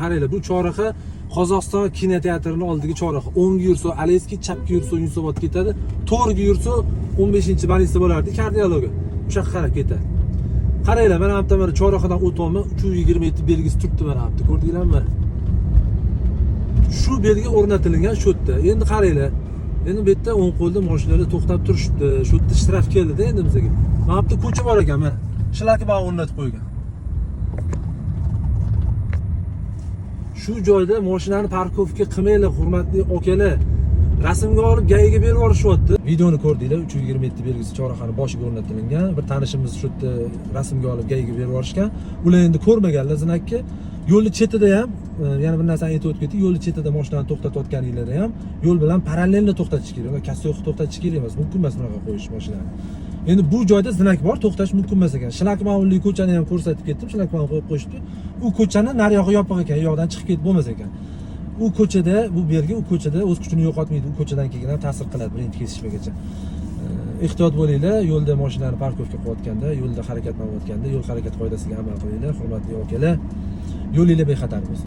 Qaranglar, bu chorraha Qozog'iston kinoteatrining oldidagi chorraha. O'ngga yursa Aleyski, chapga yursa Yunusobod ketadi. To'g'riga yursa 15-balista bo'lardi kardiologi. O'sha qarab ketadi. Qaranglar, mana bu yerda chorrahadan o'tyapman, 327 belgisi turibdi mana bu yerda. Ko'rdinglarmi? Shu belgi o'rnatilgan shu yerda. Endi qaranglar. Endi bu yerda o'ng qo'lda mashinalar to'xtab turishibdi. Shu yerda shtraf keldi-da endi bizga. Mana bu yerda ko'cha bor ekan, mana. Shlakbau o'rnatib qo'ygan. Shu joyda mashinani parkovka qilmanglar, hurmatli akalar. Rasmga olib gayiga berib yuborishyapti. Videoni ko'rdinglar, 327 belgisi chorrahaning boshiga o'rnatilgan. Bir tanishimiz shu yerda rasmga olib gayiga berib yuborishgan. Ular endi ko'rmaganlar zinakki. Yo'lni chetida ham, yana bir narsani aytib o'tib ketdik. Yo'lni chetida mashinani to'xtatayotganinglarda ham yo'l bilan parallelni to'xtatish kerak. Kassiyokni to'xtatish kerak emas. Mumkin emas bunaqa qo'yish mashinani. Endi bu joyda zinak bor, to'xtash mumkin emas ekan. Shlakmaunli ko'chani ham ko'rsatib ketdim. Shlakmaun qo'yib qo'yishdi. U ko'chani nari yog'i yopiq ekan, u yoqdan chiqib ketib bo'lmas ekan. U ko'chada, bu belgi u ko'chada o'z kuchini yo'qotmaydi. U ko'chadan keyin ham ta'sir qiladi birinchi kesishmagacha. Ehtiyot bo'linglar, yo'lda mashinani parkovka qilayotganda, yo'lda harakatlanayotganda, yo'l harakat qoidasiga amal qilinglar, hurmatli akalar. Yo'linglar bexatar bo'lsin.